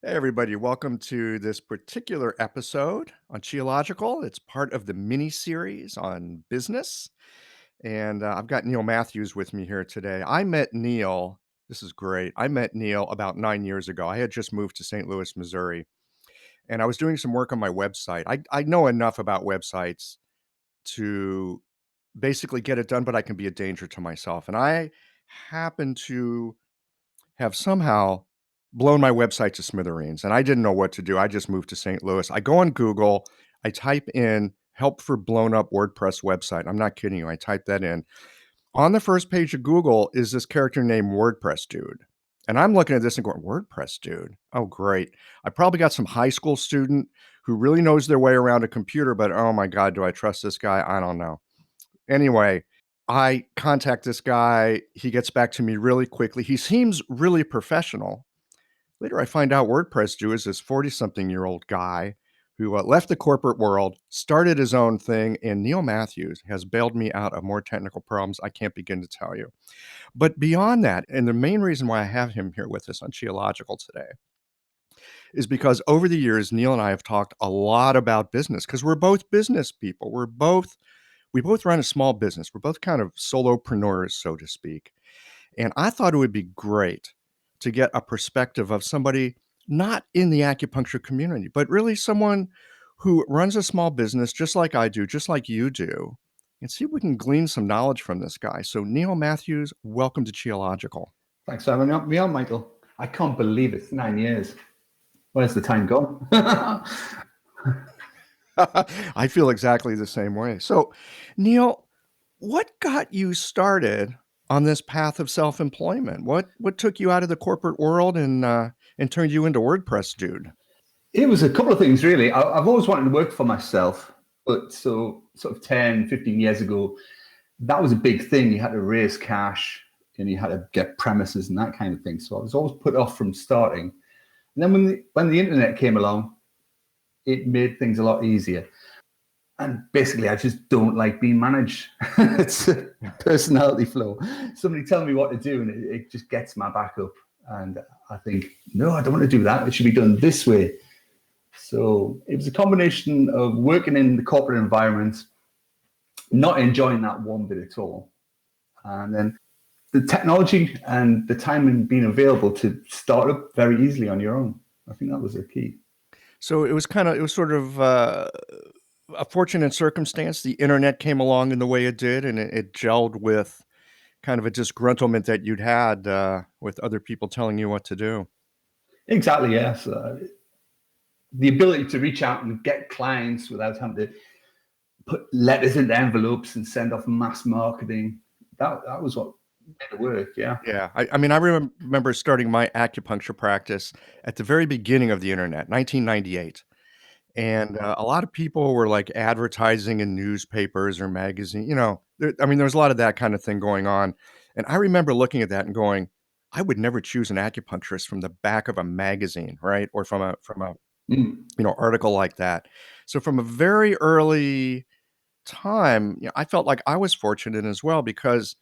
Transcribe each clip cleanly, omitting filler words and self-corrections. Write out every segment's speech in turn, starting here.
Hey, everybody, welcome to this particular episode on Geological. It's part of the mini series on business. And I've got Neil Matthews with me here today. I met Neil. This is great. I met Neil about 9 years ago. I had just moved to St. Louis, Missouri, and I was doing some work on my website. I know enough about websites to basically get it done, but I can be a danger to myself. And I happen to have somehow blown my website to smithereens, and I didn't know what to do. I just moved to St. Louis. I go on Google, I type in "help for blown up WordPress website." I'm not kidding you. I type that in. On the first page of Google is this character named WordPress Dude. And I'm looking at this and going, WordPress Dude? Oh, great. I probably got some high school student who really knows their way around a computer, but oh my God, do I trust this guy? I don't know. Anyway, I contact this guy. He gets back to me really quickly. He seems really professional. Later, I find out WordPress Jew is this 40-something-year-old guy who left the corporate world, started his own thing, and Neil Matthews has bailed me out of more technical problems I can't begin to tell you. But beyond that, and the main reason why I have him here with us on Geological today is because over the years, Neil and I have talked a lot about business because we're both business people. We both run a small business. We're both kind of solopreneurs, so to speak. And I thought it would be great to get a perspective of somebody not in the acupuncture community, but really someone who runs a small business just like I do, just like you do, and see if we can glean some knowledge from this guy. So, Neil Matthews, welcome to Geological. Thanks for having me on, Michael. I can't believe it's 9 years. Where's the time gone? I feel exactly the same way. So, Neil, what got you started on this path of self-employment? What took you out of the corporate world and turned you into WordPress Dude? It was a couple of things, really. I've always wanted to work for myself, but so sort of 10, 15 years ago, that was a big thing. You had to raise cash and you had to get premises and that kind of thing. So I was always put off from starting. And then when the internet came along, it made things a lot easier. And basically, I just don't like being managed. It's a personality flaw. Somebody tell me what to do, and it just gets my back up. And I think, no, I don't want to do that. It should be done this way. So it was a combination of working in the corporate environment, not enjoying that one bit at all. And then the technology and the time and being available to start up very easily on your own. I think that was the key. So it was sort of a fortunate circumstance. The internet came along in the way it did, and it gelled with kind of a disgruntlement that you'd had with other people telling you what to do. Exactly, yes. The ability to reach out and get clients without having to put letters into envelopes and send off mass marketing. That was what made it work. Yeah. Yeah, I mean, I remember starting my acupuncture practice at the very beginning of the internet, 1998. And a lot of people were like advertising in newspapers or magazine, I mean, there was a lot of that kind of thing going on. And I remember looking at that and going, I would never choose an acupuncturist from the back of a magazine, right? Or from a Mm. article like that. So from a very early time, I felt like I was fortunate as well because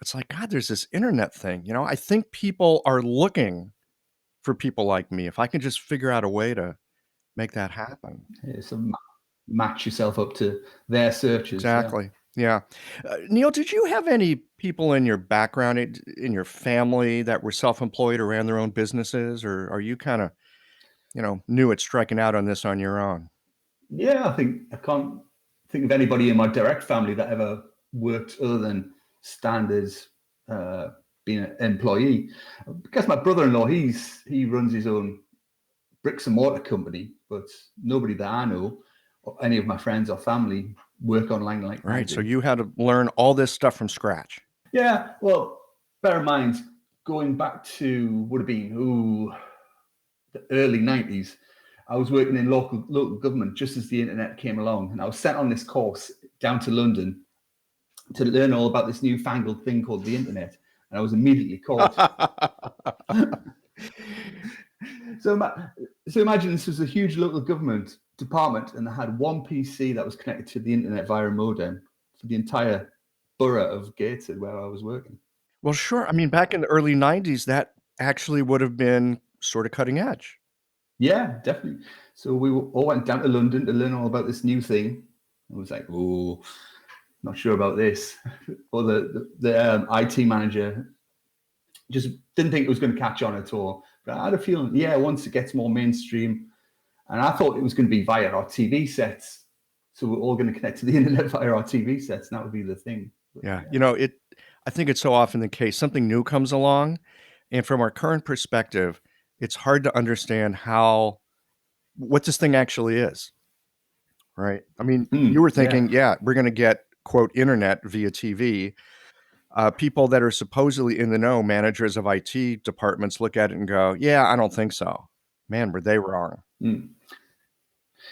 it's like, God, there's this internet thing. I think people are looking for people like me. If I can just figure out a way to make that happen. Yeah, so match yourself up to their searches. Yeah. Exactly. Yeah. Neil, did you have any people in your background, in your family that were self-employed or ran their own businesses, or are you kind of, new at striking out on this on your own? Yeah, I think I can't think of anybody in my direct family that ever worked other than standards being an employee. Because my brother-in-law, he runs his own bricks and mortar company, but nobody that I know or any of my friends or family work online like I Right. So do. you had to learn all this stuff from scratch. Yeah, well, bear in mind, going back to would have been the early 90s, I was working in local government just as the internet came along, and I was sent on this course down to London to learn all about this newfangled thing called the internet, and I was immediately caught. So, so imagine this was a huge local government department, and they had one PC that was connected to the internet via a modem for the entire borough of Gateshead where I was working. Well, sure. I mean, back in the early 90s, that actually would have been sort of cutting edge. Yeah, definitely. So all went down to London to learn all about this new thing. I was like, oh, not sure about this. Or the IT manager just didn't think it was going to catch on at all. But I had a feeling, yeah, once it gets more mainstream, and I thought it was going to be via our TV sets. So we're all going to connect to the internet via our TV sets, and that would be the thing. But Yeah, yeah. you know, I think it's so often the case, something new comes along, and from our current perspective, it's hard to understand what this thing actually is, right? I mean, you were Yeah. thinking, yeah, we're gonna get, quote, "internet" via TV. People that are supposedly in the know, managers of IT departments look at it and go, "Yeah, I don't think so." Man, were they wrong. Mm.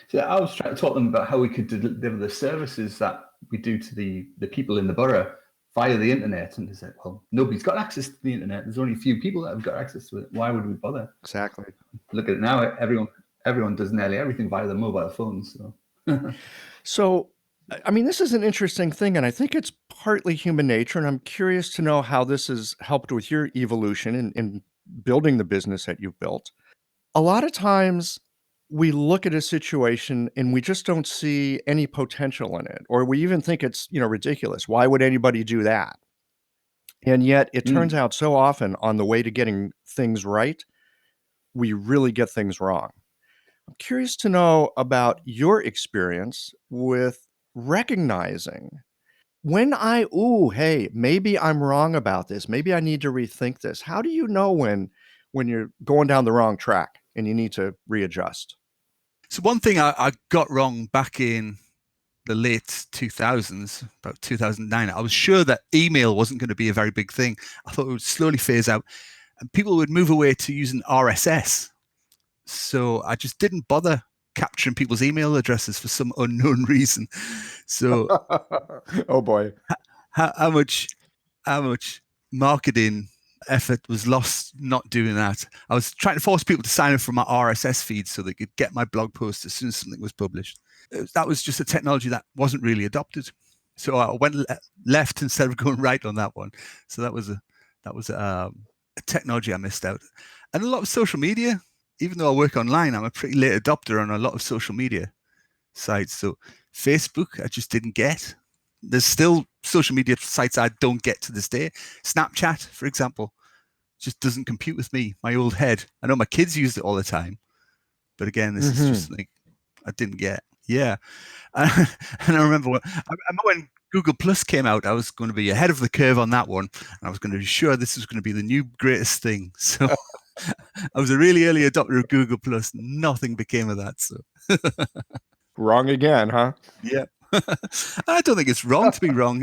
So I was trying to talk to them about how we could deliver the services that we do to the people in the borough via the internet. And they said, well, nobody's got access to the internet. There's only a few people that have got access to it. Why would we bother? Exactly. Look at it now. Everyone does nearly everything via the mobile phones. So So, I mean, this is an interesting thing, and I think it's partly human nature, and I'm curious to know how this has helped with your evolution in building the business that you've built. A lot of times, we look at a situation and we just don't see any potential in it, or we even think it's, ridiculous. Why would anybody do that? And yet, it turns mm. out so often on the way to getting things right, we really get things wrong. I'm curious to know about your experience with recognizing when ooh, hey, maybe I'm wrong about this. Maybe I need to rethink this. How do you know when you're going down the wrong track and you need to readjust? So one thing I got wrong back in the late 2000s, about 2009, I was sure that email wasn't going to be a very big thing. I thought it would slowly phase out and people would move away to using RSS. So I just didn't bother capturing people's email addresses for some unknown reason. So Oh boy. how much marketing effort was lost not doing that? I was trying to force people to sign up for my RSS feed so they could get my blog post as soon as something was published. That was just a technology that wasn't really adopted. So I went left instead of going right on that one. So that was a technology I missed out. And a lot of social media, even though I work online, I'm a pretty late adopter on a lot of social media sites. So Facebook, I just didn't get. There's still social media sites I don't get to this day. Snapchat, for example, just doesn't compute with me, my old head. I know my kids use it all the time, but again, this is just Mhm. something I didn't get. Yeah. And I remember when Google Plus came out, I was going to be ahead of the curve on that one. And I was going to be sure this was going to be the new greatest thing. So I was a really early adopter of Google Plus. Nothing became of that. So Wrong again, huh? yeah. I don't think it's wrong to be wrong.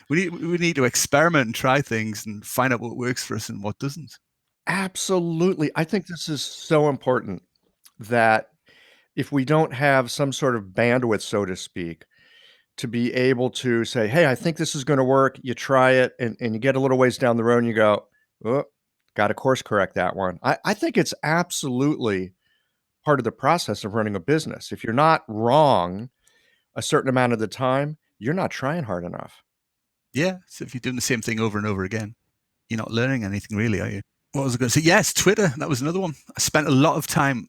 We need to experiment and try things and find out what works for us and what doesn't. Absolutely. I think this is so important that if we don't have some sort of bandwidth, so to speak, to be able to say, "Hey, I think this is gonna work." You try it and you get a little ways down the road and you go, "Oh, gotta course correct that one." I think it's absolutely part of the process of running a business. If you're not wrong a certain amount of the time, you're not trying hard enough. Yeah. So if you're doing the same thing over and over again, you're not learning anything really, are you? What was I going to say? Yes, Twitter. That was another one. I spent a lot of time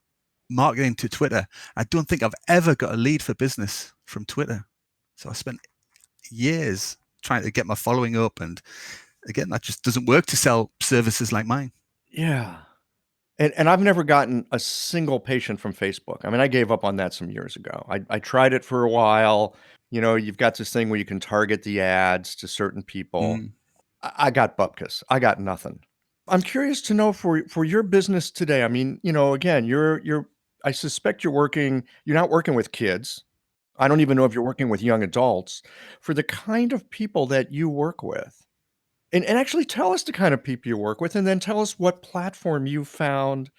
marketing to Twitter. I don't think I've ever got a lead for business from Twitter. So I spent years trying to get my following up. And again, that just doesn't work to sell services like mine. Yeah. And I've never gotten a single patient from Facebook. I mean, I gave up on that some years ago. I tried it for a while. You've got this thing where you can target the ads to certain people. Mm. I got bupkis. I got nothing. I'm curious to know for your business today. I mean, again, you're I suspect you're not working with kids. I don't even know if you're working with young adults. For the kind of people that you work with, and actually tell us the kind of people you work with, and then tell us what platform you found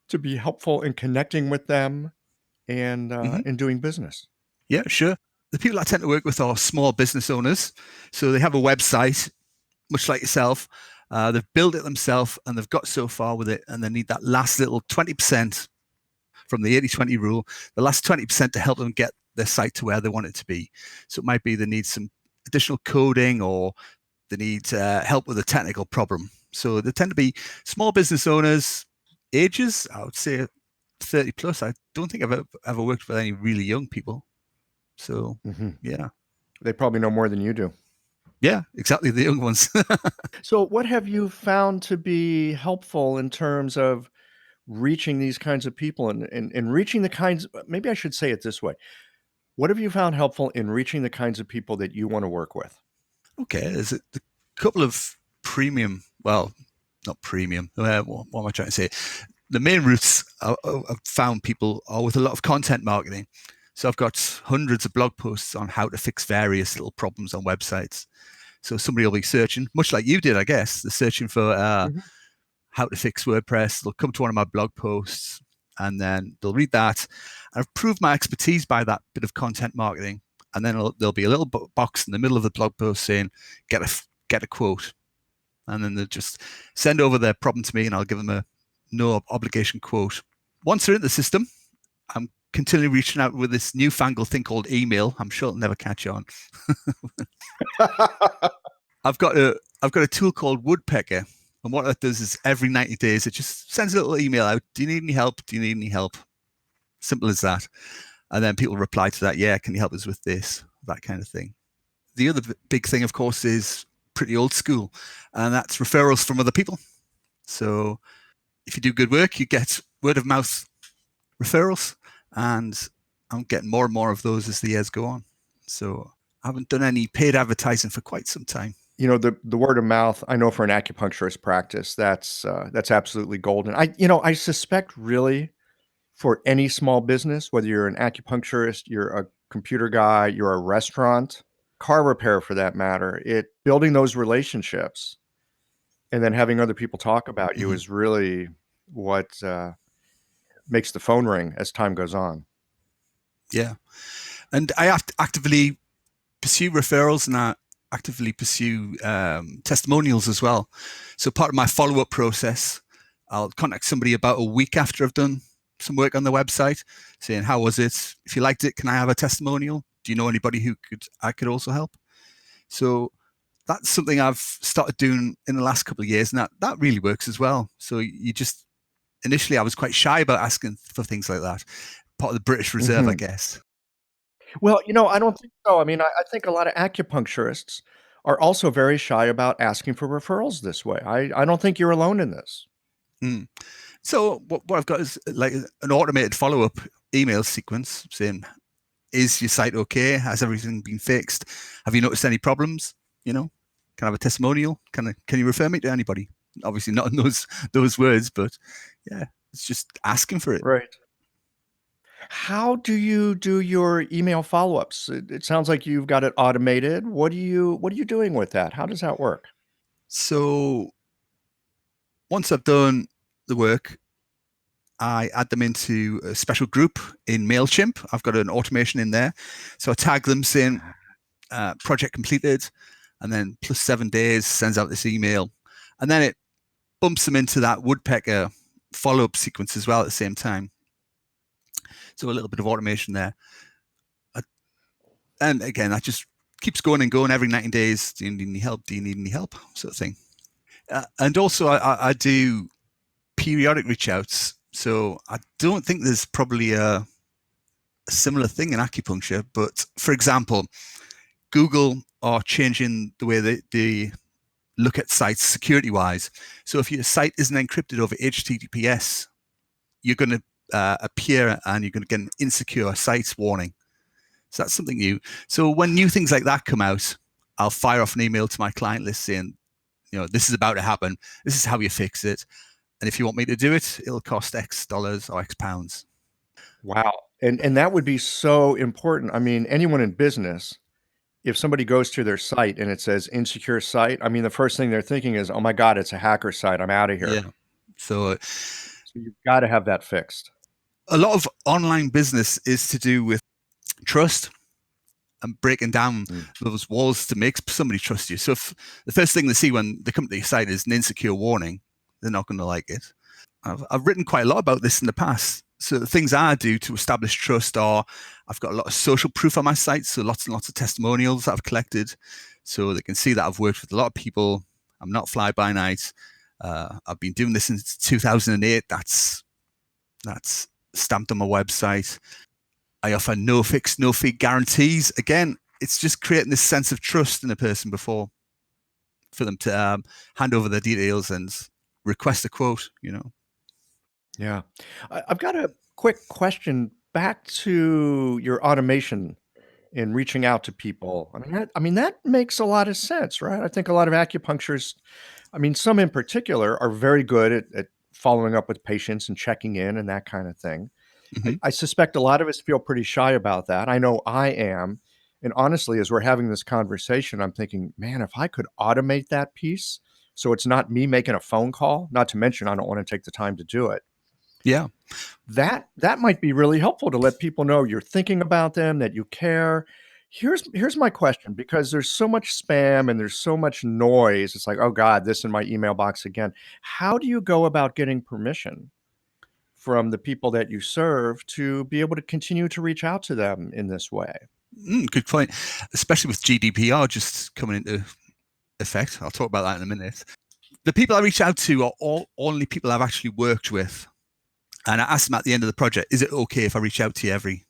to be helpful in connecting with them and, Hmm. in doing business. Yeah, sure. The people I tend to work with are small business owners. So they have a website, much like yourself. They've built it themselves and they've got so far with it, and they need that last little 20% from the 80-20 rule, the last 20% to help them get their site to where they want it to be. So it might be they need some additional coding or they need help with a technical problem. So they tend to be small business owners, ages, I would say 30 plus. I don't think I've ever worked with any really young people. So, Mhm. yeah. They probably know more than you do. Yeah, exactly. The young ones. So what have you found to be helpful in terms of reaching these kinds of people and reaching the kinds maybe I should say it this way. What have you found helpful in reaching the kinds of people that you wanna work with? Okay, there's a couple of premium, well, not premium. What am I trying to say? The main routes I've found people are with a lot of content marketing. So I've got hundreds of blog posts on how to fix various little problems on websites. So somebody will be searching, much like you did, I guess. They're searching for Mhm. how to fix WordPress. They'll come to one of my blog posts and then they'll read that. I've proved my expertise by that bit of content marketing. And then there'll be a little box in the middle of the blog post saying, get a quote. And then they'll just send over their problem to me and I'll give them a no obligation quote. Once they're in the system, I'm continually reaching out with this newfangled thing called email. I'm sure it'll never catch on. I've got a tool called Woodpecker, and what that does is every 90 days it just sends a little email out. Do you need any help? Do you need any help? Simple as that. And then people reply to that. Yeah, can you help us with this? That kind of thing. The other big thing, of course, is pretty old school, and that's referrals from other people. So if you do good work, you get word of mouth referrals, and I'm getting more and more of those as the years go on. So I haven't done any paid advertising for quite some time. You know, the word of mouth, I know for an acupuncturist practice, that's absolutely golden. I suspect really for any small business, whether you're an acupuncturist, you're a computer guy, you're a restaurant, car repair for that matter, it building those relationships and then having other people talk about you Mm-hmm. is really what, makes the phone ring as time goes on. Yeah. And I have to actively pursue referrals and I actively pursue testimonials as well. So part of my follow-up process, I'll contact somebody about a week after I've done some work on the website, saying, "How was it? If you liked it, can I have a testimonial? Do you know anybody who I could also help?" So that's something I've started doing in the last couple of years, and that really works as well. So you just initially I was quite shy about asking for things like that. Part of the British Reserve, I Mhm. guess. Well, I don't think so. I mean, I think a lot of acupuncturists are also very shy about asking for referrals this way. I don't think you're alone in this. Mm. So what I've got is like an automated follow-up email sequence saying, "Is your site okay? Has everything been fixed? Have you noticed any problems? You know, can I have a testimonial? Can you refer me to anybody?" Obviously not in those words, but yeah, it's just asking for it. Right. How do you do your email follow-ups? It sounds like you've got it automated. What are you doing with that? How does that work? So once I've done the work, I add them into a special group in MailChimp. I've got an automation in there. So I tag them saying project completed, and then plus 7 days sends out this email. And then it bumps them into that Woodpecker follow-up sequence as well at the same time. So a little bit of automation there. And again, that just keeps going and going every 90 days. Do you need any help? Do you need any help? Sort of thing. And also I do periodic reach outs. So I don't think there's probably a similar thing in acupuncture, but for example, Google are changing the way they look at sites security wise. So if your site isn't encrypted over HTTPS, you're going to appear and you're going to get an insecure sites warning. So that's something new. So when new things like that come out, I'll fire off an email to my client list saying, this is about to happen. This is how you fix it. And if you want me to do it, it'll cost X dollars or X pounds. Wow. And that would be so important. I mean, anyone in business, if somebody goes to their site and it says insecure site, I mean, the first thing they're thinking is, "Oh my god, it's a hacker site. I'm out of here." Yeah. So So you've gotta have that fixed. a lot of online business is to do with trust and breaking down Mm. those walls to make somebody trust you. So if the first thing they see when they come to your site is an insecure warning, they're not going to like it. I've written quite a lot about this in the past. So the things I do to establish trust are I've got a lot of social proof on my site, so lots and lots of testimonials that I've collected, so they can see that I've worked with a lot of people. I'm not fly by night. I've been doing this since 2008. That's stamped on my website. I offer no fix, no fee guarantees. Again, it's just creating this sense of trust in a person before for them to hand over their details and request a quote, Yeah. I've got a quick question back to your automation in reaching out to people. I mean, that makes a lot of sense, right? I think a lot of acupuncturists, I mean, some in particular are very good at following up with patients and checking in and that kind of thing. Mm-hmm. I suspect a lot of us feel pretty shy about that. I know I am. And honestly, as we're having this conversation, I'm thinking, man, if I could automate that piece so it's not me making a phone call, not to mention I don't want to take the time to do it. Yeah. That might be really helpful to let people know you're thinking about them, that you care. Here's my question, because there's so much spam and there's so much noise. It's like, oh God, this in my email box again. How do you go about getting permission from the people that you serve to be able to continue to reach out to them in this way? Good point. Especially with GDPR just coming into effect. I'll talk about that in a minute. The people I reach out to are all only people I've actually worked with. And I ask them at the end of the project, is it okay if I reach out to you every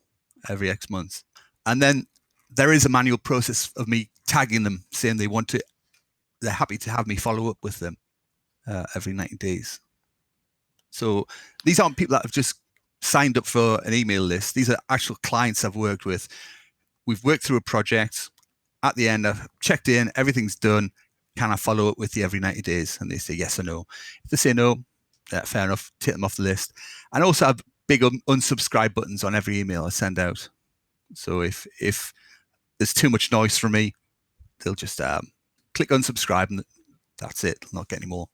X months? And then there is a manual process of me tagging them, saying they're happy to have me follow up with them every 90 days. So these aren't people that have just signed up for an email list. These are actual clients I've worked with. We've worked through a project. At the end, I've checked in, everything's done. Can I follow up with you every 90 days? And they say yes or no. If they say no, fair enough, take them off the list. And also have big unsubscribe buttons on every email I send out. So if there's too much noise from me, they'll just click unsubscribe and that's it. They'll not get any more.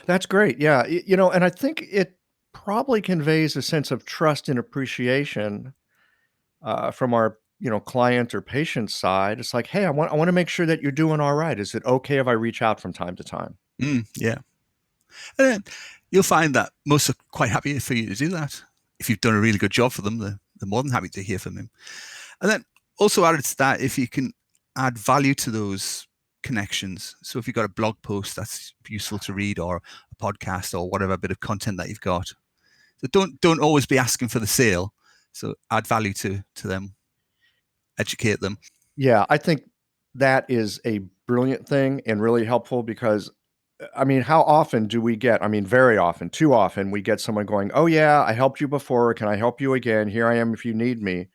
That's great. Yeah. And I think it probably conveys a sense of trust and appreciation from our client or patient side. It's like, hey, I want to make sure that you're doing all right. Is it okay if I reach out from time to time? Yeah. And then you'll find that most are quite happy for you to do that. If you've done a really good job for them, they're more than happy to hear from him. And then also added to that, if you can add value to those connections. So if you've got a blog post that's useful to read, or a podcast, or whatever bit of content that you've got. So don't always be asking for the sale. So add value to them, educate them. Yeah, I think that is a brilliant thing and really helpful, because I mean, how often do we get, I mean, very often, too often, we get someone going, oh yeah, I helped you before. Can I help you again? Here I am if you need me.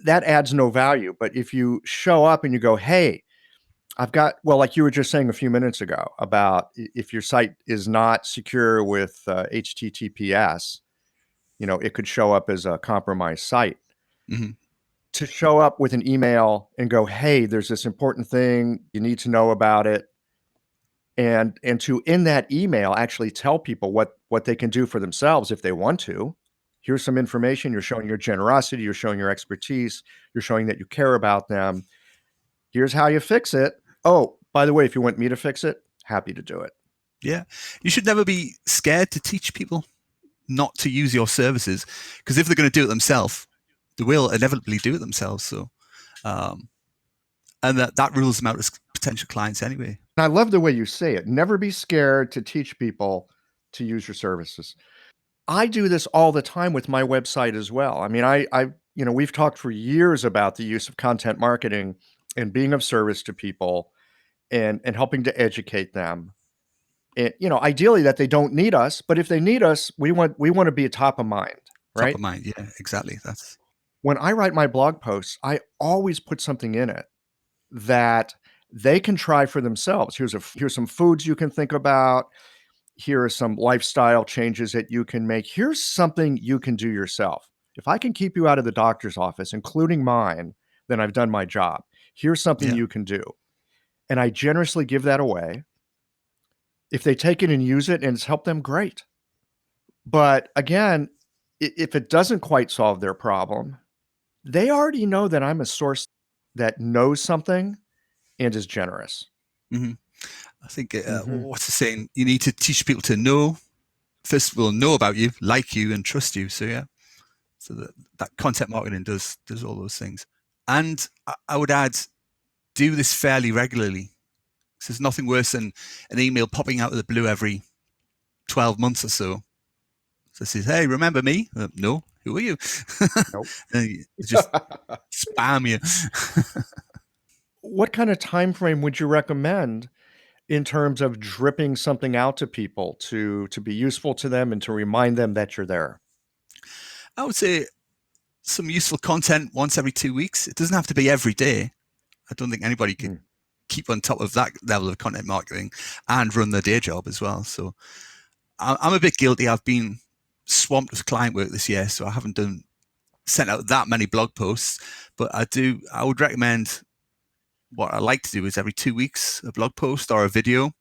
That adds no value. But if you show up and you go, hey, well, like you were just saying a few minutes ago about if your site is not secure with HTTPS, it could show up as a compromised site. Mm-hmm. To show up with an email and go, hey, there's this important thing, you need to know about it. And to, in that email, actually tell people what they can do for themselves if they want to. Here's some information. You're showing your generosity. You're showing your expertise. You're showing that you care about them. Here's how you fix it. Oh, by the way, if you want me to fix it, happy to do it. Yeah. You should never be scared to teach people not to use your services, because if they're going to do it themselves, they will inevitably do it themselves. So, and that rules them out as potential clients anyway. And I love the way you say it. Never be scared to teach people to use your services. I do this all the time with my website as well. I mean, we've talked for years about the use of content marketing and being of service to people and helping to educate them. And, ideally that they don't need us, but if they need us, we want to be top of mind, right? Top of mind. Yeah, exactly. That's when I write my blog posts, I always put something in it that they can try for themselves. Here's some foods you can think about. Here are some lifestyle changes that you can make. Here's something you can do yourself. If I can keep you out of the doctor's office, including mine, then I've done my job. Here's something you can do. And I generously give that away. If they take it and use it and it's helped them, great. But again, if it doesn't quite solve their problem, they already know that I'm a source that knows something and is generous. Mm-hmm. I think what's the saying? You need to teach people to know. First of all, know about you, like you, and trust you. So yeah, so that content marketing does all those things. And I would add, do this fairly regularly. So there's nothing worse than an email popping out of the blue every 12 months or so. So it says, hey, remember me? No. Who are you? Nope. And you just spam you. What kind of time frame would you recommend in terms of dripping something out to people to be useful to them and to remind them that you're there? I would say some useful content once every 2 weeks. It doesn't have to be every day. I don't think anybody could Mm. keep on top of that level of content marketing and run their day job as well. So I'm a bit guilty. I've been swamped with client work this year, so I haven't sent out that many blog posts. But I would recommend, what I like to do is every 2 weeks a blog post or a video,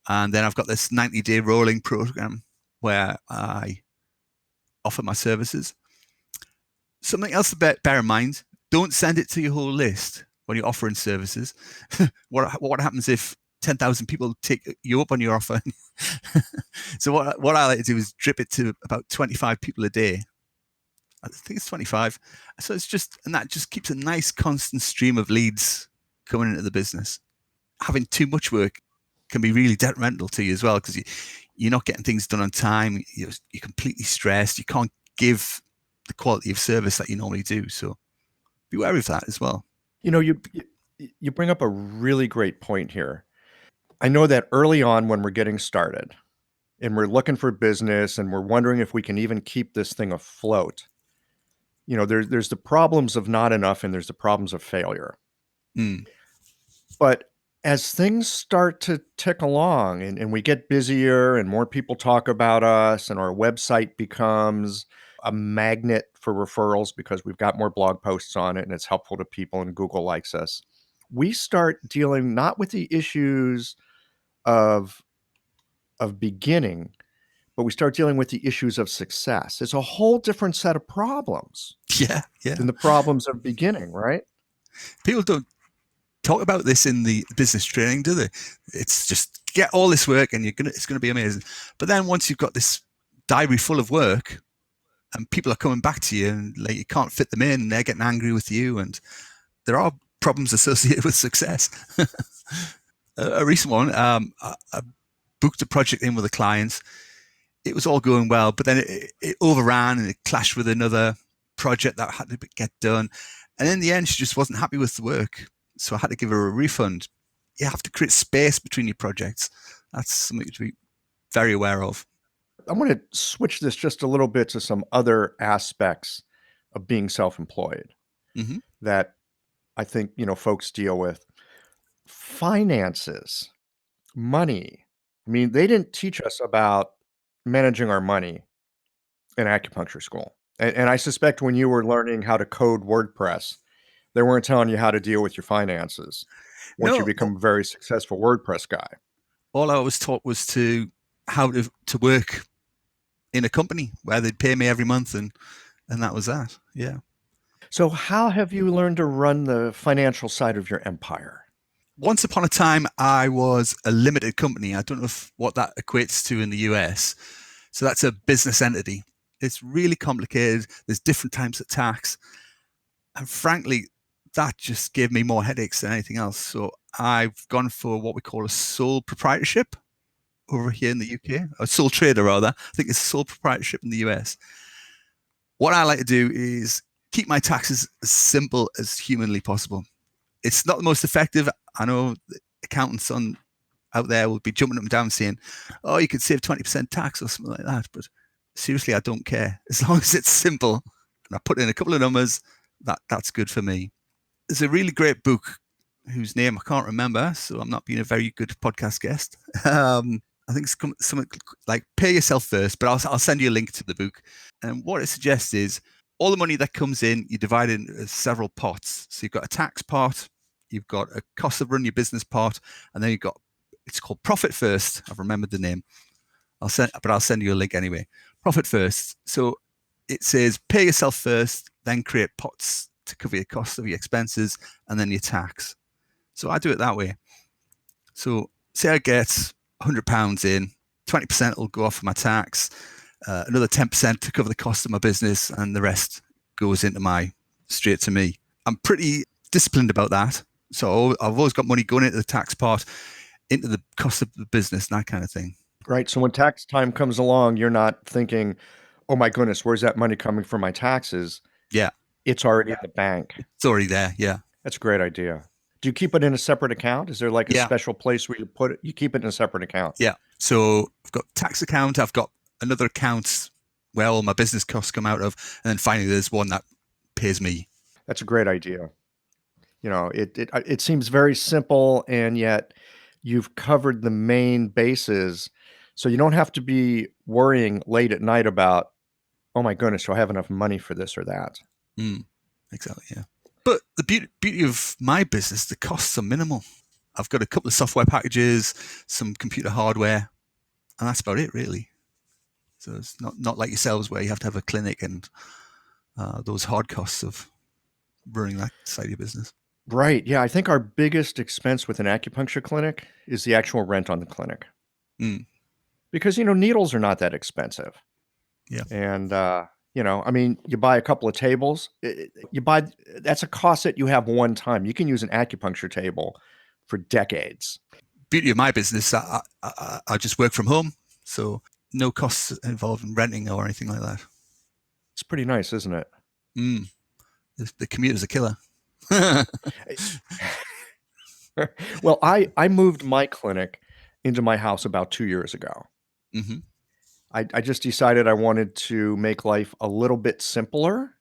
and then I've got this 90-day rolling program where I offer my services. Something else to bear in mind: don't send it to your whole list when you're offering services. What happens if 10,000 people take you up on your offer? So what I like to do is drip it to about 25 people a day. I think it's 25. So that just keeps a nice constant stream of leads coming into the business. Having too much work can be really detrimental to you as well, because you're not getting things done on time. You're completely stressed. You can't give the quality of service that you normally do. So be wary of that as well. You know, you bring up a really great point here. I know that early on when we're getting started and we're looking for business and we're wondering if we can even keep this thing afloat, there's the problems of not enough and there's the problems of failure. Mm. But as things start to tick along and we get busier and more people talk about us and our website becomes a magnet for referrals because we've got more blog posts on it and it's helpful to people and Google likes us, we start dealing not with the issues of beginning, but we start dealing with the issues of success. It's a whole different set of problems Yeah, yeah. than the problems of beginning, right? People don't talk about this in the business training, do they? It's just get all this work and it's gonna be amazing. But then once you've got this diary full of work and people are coming back to you and like you can't fit them in and they're getting angry with you, and there are problems associated with success. A recent one, I booked a project in with a client. It was all going well, but then it overran and it clashed with another project that had to get done. And in the end, she just wasn't happy with the work. So I had to give her a refund. You have to create space between your projects. That's something to be very aware of. I'm going to switch this just a little bit to some other aspects of being self-employed Mm-hmm. that I think, folks deal with. Finances, money. I mean, they didn't teach us about managing our money in acupuncture school. And I suspect when you were learning how to code WordPress, they weren't telling you how to deal with your finances once you No, become a very successful WordPress guy. all I was taught was how to work in a company where they'd pay me every month, and that was that. Yeah. So how have you learned to run the financial side of your empire? Once upon a time, I was a limited company. I don't know what that equates to in the US. So that's a business entity. It's really complicated. There's different types of tax. And frankly, that just gave me more headaches than anything else. So I've gone for what we call a sole proprietorship over here in the UK, a sole trader rather. I think it's sole proprietorship in the US. What I like to do is keep my taxes as simple as humanly possible. It's not the most effective. I know accountants out there will be jumping up and down saying, oh, you could save 20% tax or something like that. But seriously, I don't care. As long as it's simple and I put in a couple of numbers, that's good for me. There's a really great book whose name I can't remember, so I'm not being a very good podcast guest. I think it's something like Pay Yourself First, but I'll send you a link to the book. And what it suggests is all the money that comes in, you divide it into several pots. So you've got a tax pot, you've got a cost of running your business pot, and then you've got, it's called Profit First. I've remembered the name. I'll send you a link anyway. Profit First. So it says pay yourself first, then create pots to cover your cost of your expenses, and then your tax. So I do it that way. So say I get £100 in, 20% will go off for my tax, another 10% to cover the cost of my business, and the rest goes straight to me. I'm pretty disciplined about that. So I've always got money going into the tax part, into the cost of the business, and that kind of thing. Right. So when tax time comes along, you're not thinking, oh my goodness, where's that money coming from my taxes? Yeah, It's already in the bank. it's already there. Yeah. That's a great idea. Do you keep it in a separate account? Is there like a Yeah. special place where you put it? You keep it in a separate account. Yeah. So I've got tax account. I've got another account where all my business costs come out of. And then finally, there's one that pays me. That's a great idea. It seems very simple, and yet you've covered the main bases. So you don't have to be worrying late at night about, oh my goodness, do I have enough money for this or that? Mm, exactly. Yeah. But the beauty of my business, the costs are minimal. I've got a couple of software packages, some computer hardware, and that's about it, really. So it's not like yourselves where you have to have a clinic and those hard costs of running that side of your business. Right. Yeah. I think our biggest expense with an acupuncture clinic is the actual rent on the clinic. Mm. Because, needles are not that expensive. Yeah. And, I mean, you buy a couple of tables, that's a cost that you have one time. You can use an acupuncture table for decades. Beauty of my business, I just work from home. So no costs involved in renting or anything like that. It's pretty nice, isn't it? Mm. The commuter's a killer. Well, I moved my clinic into my house about 2 years ago. Mm-hmm. I just decided I wanted to make life a little bit simpler,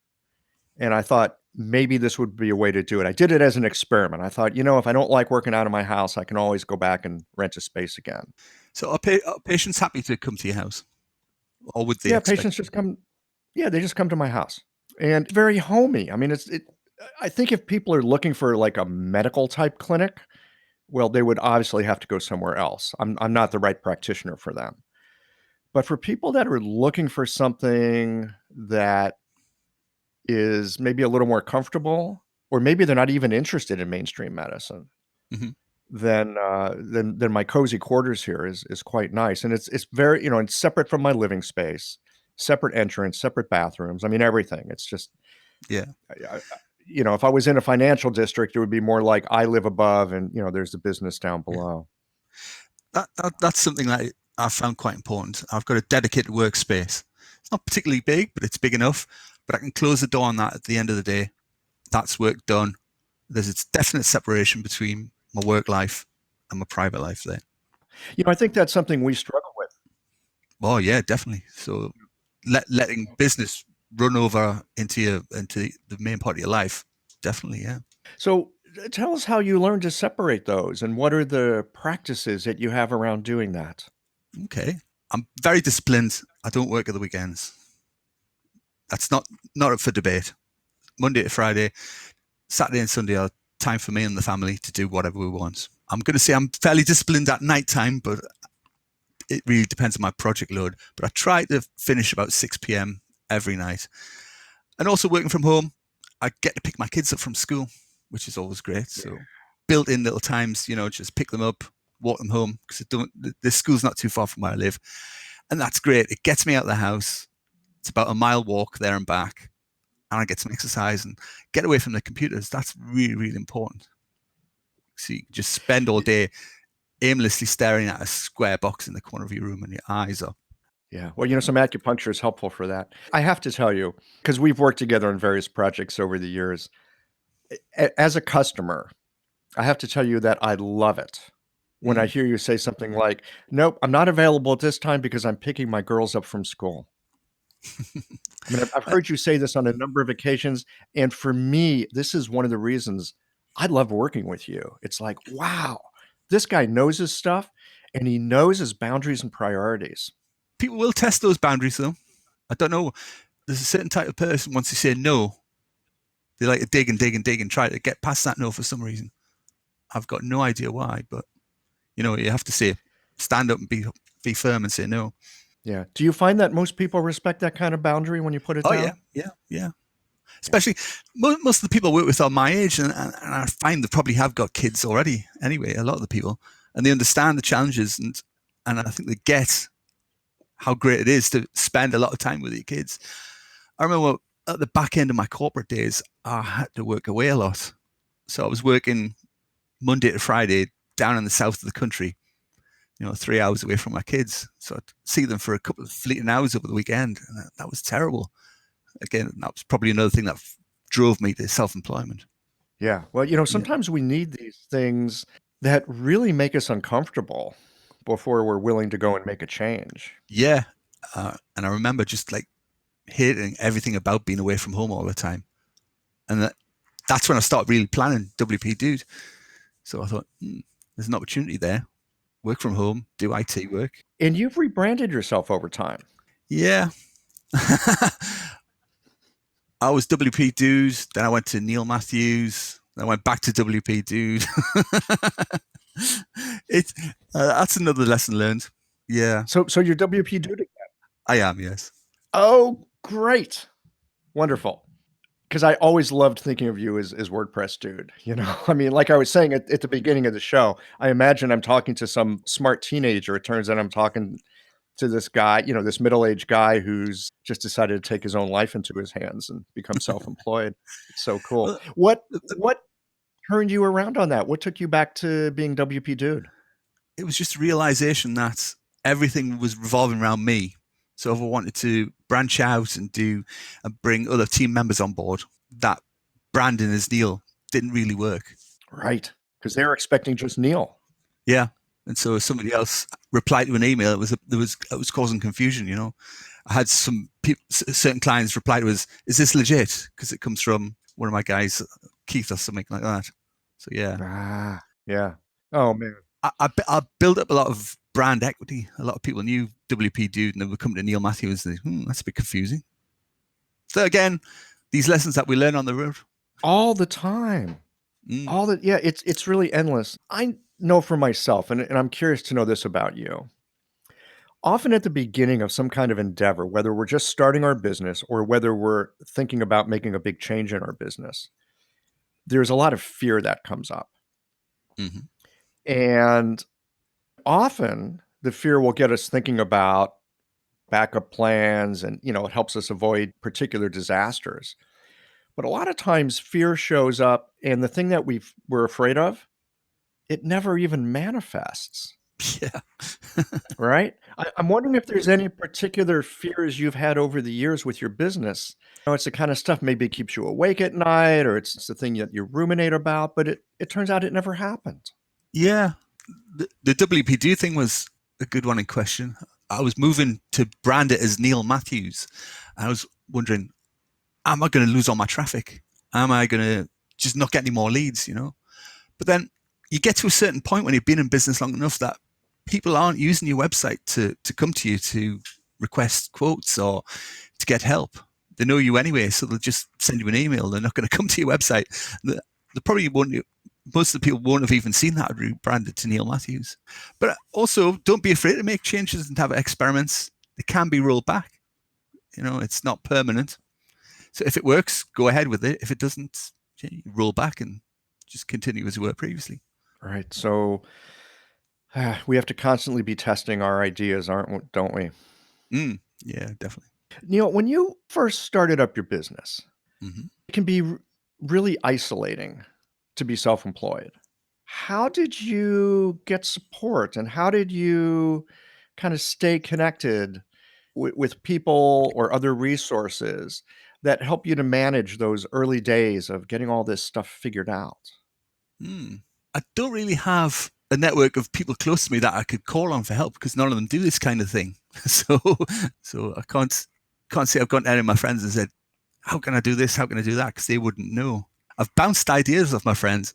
and I thought maybe this would be a way to do it. I did it as an experiment. I thought, if I don't like working out of my house, I can always go back and rent a space again. So are patients happy to come to your house? Or would they Yeah, expect? patients just come. Yeah, they just come to my house, and it's very homey. I mean, I think if people are looking for like a medical type clinic, well, they would obviously have to go somewhere else. I'm not the right practitioner for them. But for people that are looking for something that is maybe a little more comfortable, or maybe they're not even interested in mainstream medicine, Mm-hmm. then my cozy quarters here is quite nice, and it's very it's separate from my living space, separate entrance, separate bathrooms. I mean everything. It's just Yeah. if I was in a financial district, it would be more like I live above, and there's the business down Yeah. below. That's something that I found quite important. I've got a dedicated workspace. It's not particularly big, but it's big enough. But I can close the door on that at the end of the day. That's work done. There's a definite separation between my work life and my private life there. I think that's something we struggle with. Oh yeah, definitely. So letting business run over into the main part of your life, definitely, yeah. So tell us how you learned to separate those, and what are the practices that you have around doing that? Okay. I'm very disciplined. I don't work at the weekends. That's not up for debate. Monday to Friday, Saturday and Sunday are time for me and the family to do whatever we want. I'm going to say I'm fairly disciplined at night time, but it really depends on my project load. But I try to finish about 6 p.m. every night. And also working from home, I get to pick my kids up from school, which is always great. So built-in little times, just pick them up, walk them home, because the school's not too far from where I live. And that's great. It gets me out of the house. It's about a mile walk there and back. And I get some exercise and get away from the computers. That's really, really important. So you just spend all day aimlessly staring at a square box in the corner of your room and your eyes are. Yeah. Well, some acupuncture is helpful for that. I have to tell you, because we've worked together on various projects over the years, as a customer, I have to tell you that I love it when I hear you say something like, nope, I'm not available at this time because I'm picking my girls up from school. I mean, I've heard you say this on a number of occasions. And for me, this is one of the reasons I love working with you. It's like, wow, this guy knows his stuff and he knows his boundaries and priorities. People will test those boundaries, though. I don't know. There's a certain type of person, once you say no, they like to dig and dig and dig and try to get past that no for some reason. I've got no idea why, but you have to stand up and be firm and say no. Yeah. Do you find that most people respect that kind of boundary when you put it down? Yeah. Especially most of the people I work with are my age, and I find they probably have got kids already. Anyway, a lot of the people, and they understand the challenges, and I think they get how great it is to spend a lot of time with your kids. I remember at the back end of my corporate days, I had to work away a lot, so I was working Monday to Friday down in the south of the country. 3 hours away from my kids. So I'd see them for a couple of fleeting hours over the weekend. And that was terrible. Again, that was probably another thing that drove me to self-employment. Yeah. Well, Yeah. sometimes we need these things that really make us uncomfortable before we're willing to go and make a change. Yeah. And I remember just like hating everything about being away from home all the time. And that's when I started really planning WP Dude. So I thought, there's an opportunity there. Work from home, do IT work. And you've rebranded yourself over time. Yeah. I was WP Dude, then I went to Neil Matthews, then I went back to WP Dude. That's another lesson learned. Yeah, So you're WP Dude again. I am, yes. Oh, great. Wonderful. Because I always loved thinking of you as WordPress Dude. I mean, like I was saying at the beginning of the show, I imagine I'm talking to some smart teenager. It turns out I'm talking to this guy, this middle-aged guy who's just decided to take his own life into his hands and become self-employed. It's so cool. Well, What turned you around on that? What took you back to being WP Dude? it was just a realization that everything was revolving around me. So if I wanted to branch out and bring other team members on board, that branding as Neil didn't really work. Right. Because they were expecting just Neil. Yeah. And so if somebody else replied to an email, it was causing confusion, I had some certain clients reply to us, "Is this legit?" Because it comes from one of my guys, Keith or something like that. So yeah. Yeah. Oh, man. I built up a lot of brand equity. A lot of people knew WP Dude and they would come to Neil Matthews and say, that's a bit confusing. So again, these lessons that we learn on the road. All the time. Yeah, it's really endless. I know for myself, and I'm curious to know this about you. Often at the beginning of some kind of endeavor, whether we're just starting our business or whether we're thinking about making a big change in our business, there's a lot of fear that comes up. Mm-hmm. And often the fear will get us thinking about backup plans and, it helps us avoid particular disasters. But a lot of times fear shows up and the thing that we're afraid of, it never even manifests. Yeah. Right? I'm wondering if there's any particular fears you've had over the years with your business. It's the kind of stuff maybe keeps you awake at night or it's the thing that you ruminate about, but it turns out it never happened. Yeah. The WPD thing was a good one in question. I was moving to brand it as Neil Matthews. I was wondering, am I going to lose all my traffic? Am I going to just not get any more leads, But then you get to a certain point when you've been in business long enough that people aren't using your website to come to you to request quotes or to get help. They know you anyway, so they'll just send you an email. They're not going to come to your website. They probably won't. Most of the people won't have even seen that rebranded to Neil Matthews. But also, don't be afraid to make changes and have experiments. They can be rolled back. It's not permanent. So if it works, go ahead with it. If it doesn't, roll back and just continue as you were previously. Right. So we have to constantly be testing our ideas, don't we? Yeah, definitely. Neil, when you first started up your business, Mm-hmm. it can be really isolating to be self-employed. How did you get support and how did you kind of stay connected with people or other resources that help you to manage those early days of getting all this stuff figured out? I don't really have a network of people close to me that I could call on for help because none of them do this kind of thing. So I can't say I've gone to any of my friends and said, how can I do this? How can I do that? Because they wouldn't know. I've bounced ideas off my friends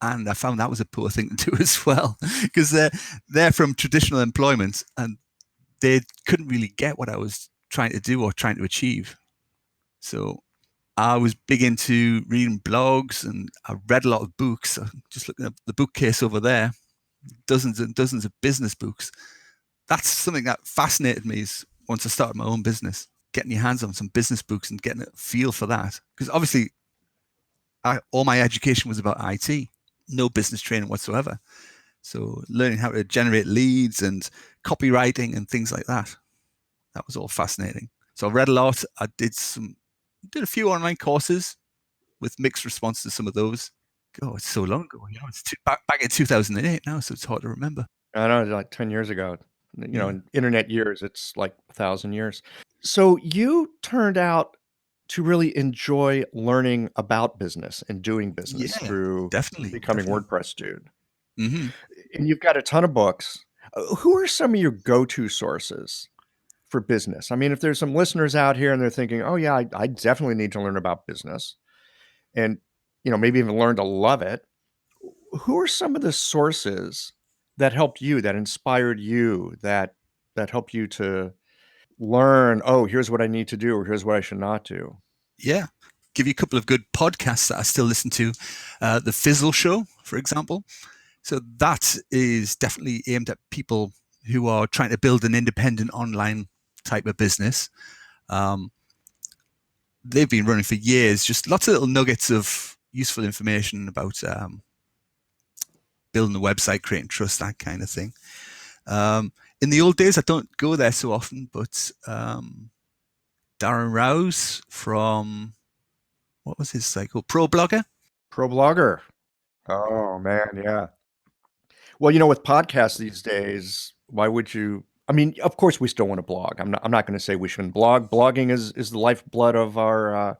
and I found that was a poor thing to do as well because they're from traditional employment and they couldn't really get what I was trying to do or trying to achieve. So I was big into reading blogs and I read a lot of books. Just looking at the bookcase over there, dozens and dozens of business books. That's something that fascinated me once I started my own business, getting your hands on some business books and getting a feel for that. Because obviously, all my education was about IT, no business training whatsoever. So learning how to generate leads and copywriting and things like that, that was all fascinating. So I read a lot. I did a few online courses with mixed response to some of those. Oh, it's so long ago. It's back in 2008 now, so it's hard to remember. I know, like 10 years ago. Yeah. In internet years, it's like 1,000 years. So you turned out to really enjoy learning about business and doing business Yeah, through definitely, becoming definitely. WordPress dude. Hmm. And you've got a ton of books. Who are some of your go-to sources for business? I mean, if there's some listeners out here and they're thinking, "Oh yeah, I definitely need to learn about business," and maybe even learn to love it. Who are some of the sources that helped you, that inspired you, that helped you to learn, "Oh, here's what I need to do, or here's what I should not do." Yeah. Give you a couple of good podcasts that I still listen to. The Fizzle Show, for example. So that is definitely aimed at people who are trying to build an independent online type of business. Um, they've been running for years, just lots of little nuggets of useful information about building a website, creating trust, that kind of thing. In the old days, I don't go there so often, but Darren Rouse from, what was his site called? Pro Blogger. Pro blogger. Oh man, yeah. Well, with podcasts these days, why would you? I mean, of course, we still want to blog. I'm not going to say we shouldn't blog. Blogging is the lifeblood of our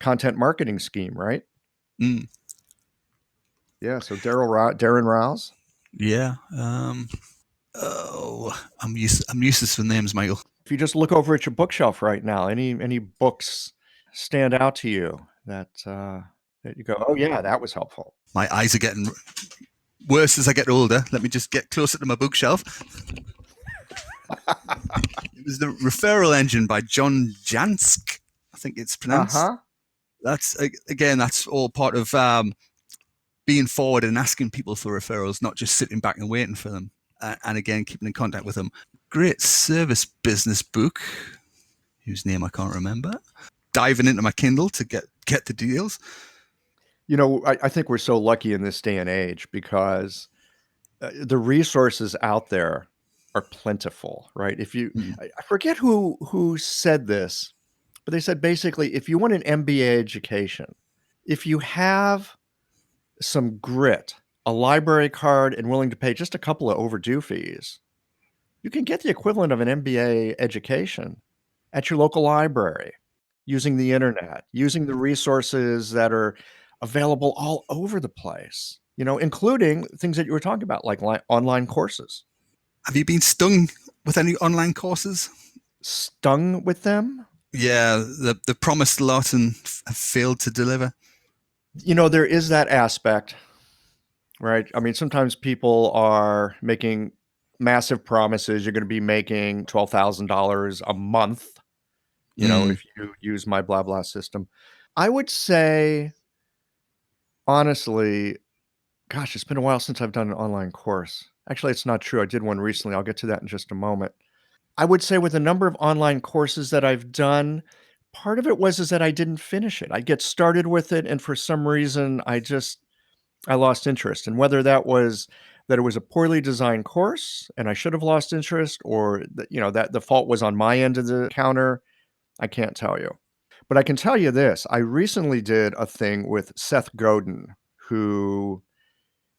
content marketing scheme, right? Mm, Yeah. So Darren Rouse. yeah. Oh, I'm useless with names, Michael. If you just look over at your bookshelf right now, any books stand out to you that you go, "Oh yeah, that was helpful." My eyes are getting worse as I get older. Let me just get closer to my bookshelf. It was The Referral Engine by John Jansk, I think it's pronounced. Uh-huh. That's again, that's all part of being forward and asking people for referrals, not just sitting back and waiting for them. And again, keeping in contact with them. Great service business book, whose name I can't remember. Diving into my Kindle to get the deals. I think we're so lucky in this day and age because the resources out there are plentiful, right? If you, Mm, I forget who said this, but they said basically, if you want an MBA education, if you have some grit, a library card, and willing to pay just a couple of overdue fees, you can get the equivalent of an MBA education at your local library using the internet, using the resources that are available all over the place, including things that you were talking about, like online courses. Have you been stung with any online courses? Stung with them? Yeah, the promised a lot and have failed to deliver. There is that aspect, right? I mean, sometimes people are making massive promises. You're going to be making $12,000 a month, Mm, if you use my blah blah system. I would say, honestly, gosh, it's been a while since I've done an online course. Actually, it's not true. I did one recently. I'll get to that in just a moment. I would say with a number of online courses that I've done, part of it is that I didn't finish it. I get started with it, and for some reason, I lost interest. And whether that was that it was a poorly designed course and I should have lost interest, or that the fault was on my end of the counter, I can't tell you. But I can tell you this: I recently did a thing with Seth Godin, who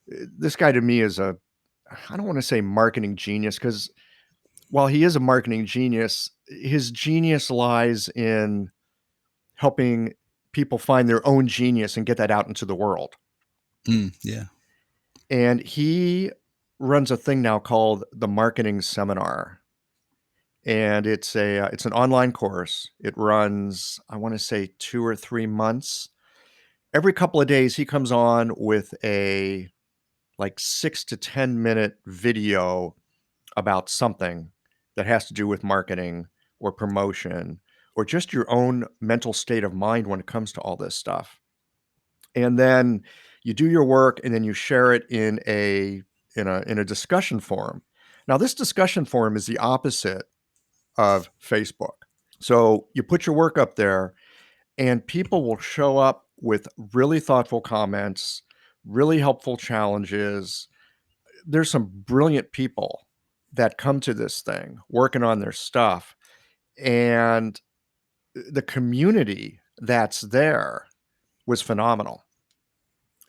this guy to me is I don't want to say marketing genius, because while he is a marketing genius, his genius lies in helping people find their own genius and get that out into the world. yeah. And he runs a thing now called the Marketing Seminar. And it's an online course. It runs, I want to say, 2 or 3 months. Every couple of days he comes on with a like 6 to 10-minute video about something that has to do with marketing or promotion or just your own mental state of mind when it comes to all this stuff. And then you do your work and then you share it in a discussion forum. Now, this discussion forum is the opposite of Facebook. So you put your work up there and people will show up with really thoughtful comments, really helpful challenges. There's some brilliant people that come to this thing working on their stuff, and the community that's there was phenomenal.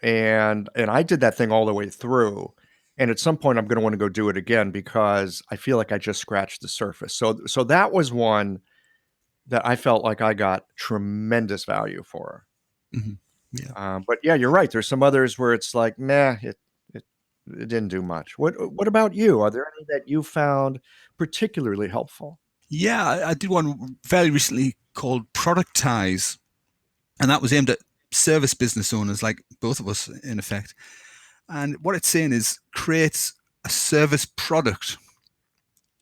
And I did that thing all the way through, And at some point, I'm going to want to go do it again because I feel like I just scratched the surface. So that was one that I felt like I got tremendous value for. Mm-hmm. Yeah. But yeah, you're right. There's some others where it's like, nah, it it didn't do much. What about you? Are there any that you found particularly helpful? Yeah, I did one fairly recently called Productize, and that was aimed at service business owners like both of us, in effect. And what it's saying is create a service product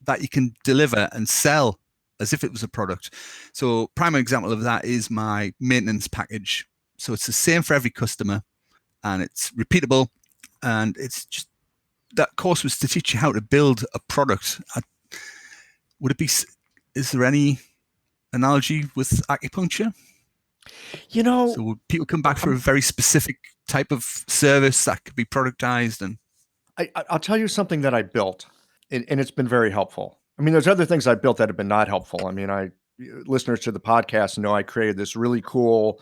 that you can deliver and sell as if it was a product. So, prime example of that is my maintenance package. So it's the same for every customer, and it's repeatable, and it's just that course was to teach you how to build a product. Would it be? Is there any analogy with acupuncture? You know, So would people come back for a I'm very specific type of service that could be productized? And I'll tell you something that I built, and it's been very helpful. I mean, there's other things I built that have been not helpful. I mean, listeners to the podcast know I created this really cool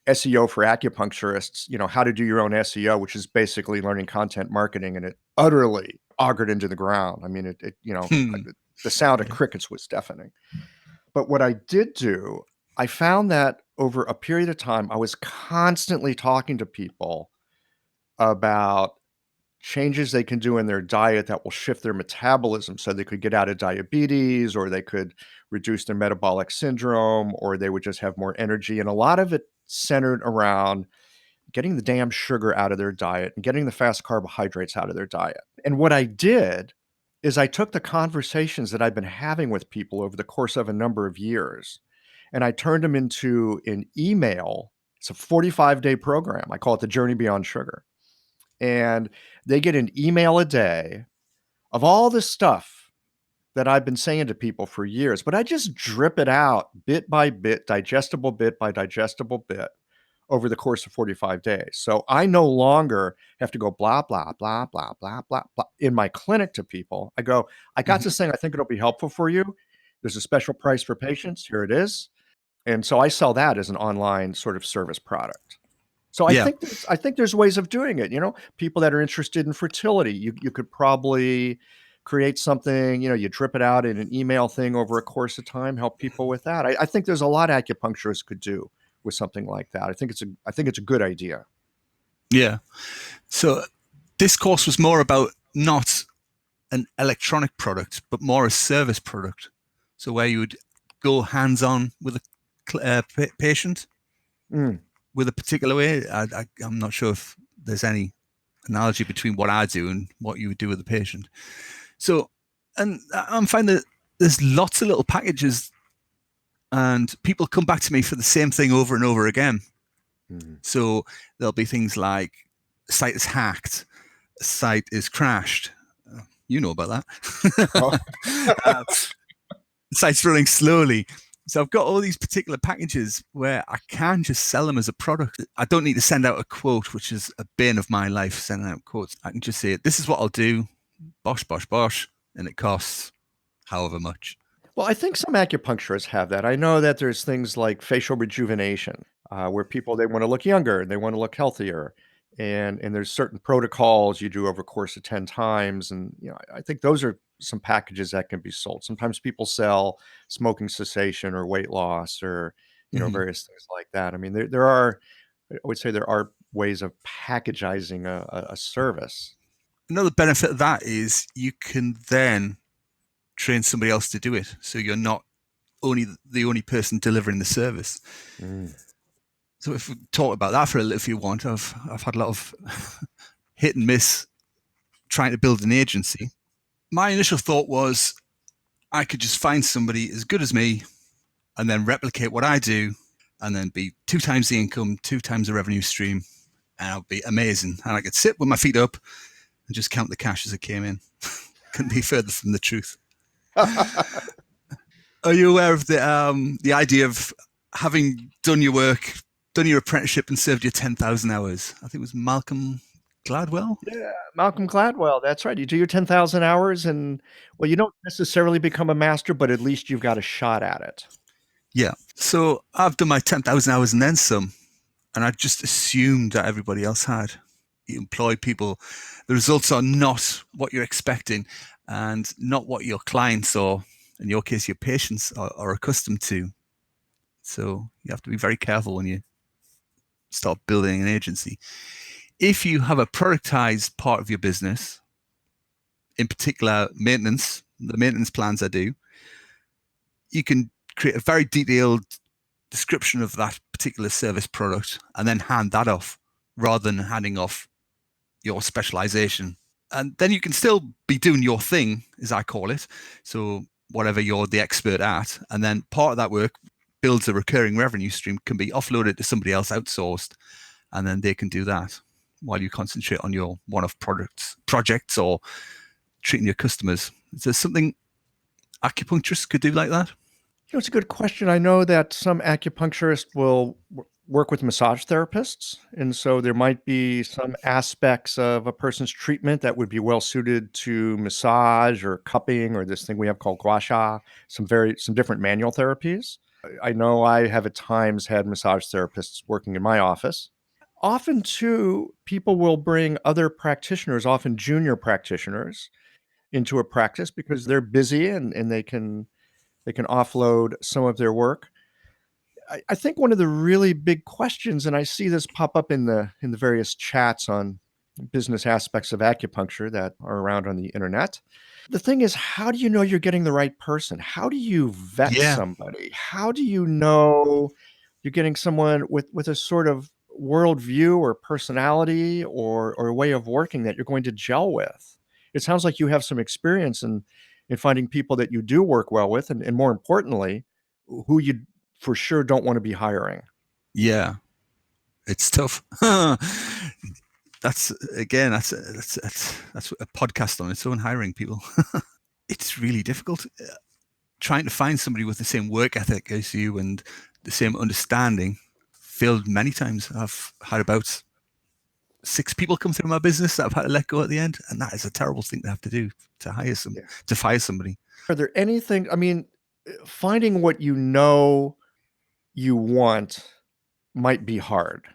SEO for acupuncturists, how to do your own SEO, which is basically learning content marketing, and it utterly augured into the ground. I mean, hmm, the sound of yeah. crickets was deafening. But what I did do, I found that over a period of time, I was constantly talking to people about changes they can do in their diet that will shift their metabolism so they could get out of diabetes, or they could reduce their metabolic syndrome, or they would just have more energy. And a lot of it centered around getting the damn sugar out of their diet and getting the fast carbohydrates out of their diet. And what I did is I took the conversations that I've been having with people over the course of a number of years and I turned them into an email. It's a 45-day program. I call it the Journey Beyond Sugar. And they get an email a day of all this stuff that I've been saying to people for years, but I just drip it out bit by bit, digestible bit by digestible bit over the course of 45 days. So I no longer have to go blah, blah, blah, blah, blah, blah, blah in my clinic to people. I go, I got Mhm. this thing. I think it'll be helpful for you. There's a special price for patients. Here it is. And so I sell that as an online sort of service product. So Yeah. I think there's ways of doing it. People that are interested in fertility, you could probably create something. You drip it out in an email thing over a course of time. Help people with that. I think there's a lot acupuncturists could do with something like that. I think it's a good idea. Yeah. So this course was more about not an electronic product, but more a service product. So where you would go hands-on with a patient Mm. with a particular way. I'm not sure if there's any analogy between what I do and what you would do with a patient. So, and I'm finding that there's lots of little packages, and people come back to me for the same thing over and over again. Mm. So there'll be things like a site is hacked, a site is crashed. You know about Oh. that. uh, site's running slowly. So I've got all these particular packages where I can just sell them as a product. I don't need to send out a quote, which is a bane of my life, sending out quotes. I can just say, this is what I'll do, bosh, bosh, bosh, and it costs however much. Well, I think some acupuncturists have that. I know that there's things like facial rejuvenation, where people they want to look younger and they want to look healthier, and there's certain protocols you do over a course of 10 times, and I think those are some packages that can be sold. Sometimes people sell smoking cessation or weight loss or Mm-hmm. various things like that. I mean, there are I would say there are ways of packagizing a service. Another benefit of that is you can then train somebody else to do it. So you're not only the only person delivering the service. Mm. So if we talk about that for a little, if you want, I've had a lot of hit and miss trying to build an agency. My initial thought was I could just find somebody as good as me and then replicate what I do and then be 2 times the income, 2 times the revenue stream, and I'll be amazing. And I could sit with my feet up and just count the cash as it came in. Couldn't be further from the truth. Are you aware of the idea of having done your work, done your apprenticeship, and served your 10,000 hours? I think it was Malcolm Gladwell. Yeah, Malcolm Gladwell, that's right. You do your 10,000 hours and, well, you don't necessarily become a master, but at least you've got a shot at it. Yeah. So I've done my 10,000 hours and then some, and I just assumed that everybody else had. you employ people, the results are not what you're expecting and not what your clients, or in your case, your patients, are accustomed to. So you have to be very careful when you start building an agency. If you have a productized part of your business, in particular maintenance, the maintenance plans I do, you can create a very detailed description of that particular service product and then hand that off rather than handing off your specialization. And then you can still be doing your thing, as I call it. So whatever you're the expert at, and then part of that work builds a recurring revenue stream, can be offloaded to somebody else, outsourced, and then they can do that while you concentrate on your one-off projects or treating your customers. Is there something acupuncturists could do like that? It's a good question. I know that some acupuncturists will work with massage therapists, and so there might be some aspects of a person's treatment that would be well suited to massage or cupping or this thing we have called gua sha, some different manual therapies. I know I have at times had massage therapists working in my office. Often too, people will bring other practitioners, often junior practitioners, into a practice because they're busy and they can offload some of their work. I think one of the really big questions, and I see this pop up in the various chats on business aspects of acupuncture that are around on the internet. The thing is, how do you know you're getting the right person? How do you vet Yeah. somebody? How do you know you're getting someone with a sort of worldview or personality or way of working that you're going to gel with? It sounds like you have some experience in finding people that you do work well with, and more importantly, who you for sure don't want to be hiring. Yeah. It's tough. That's again, that's a podcast on its own, hiring people. It's really difficult trying to find somebody with the same work ethic as you and the same understanding. Failed many times. I've had about 6 people come through my business that I've had to let go at the end, and that is a terrible thing to have to do, Yeah. to fire somebody. Are there anything, I mean, finding what you know you want might be hard.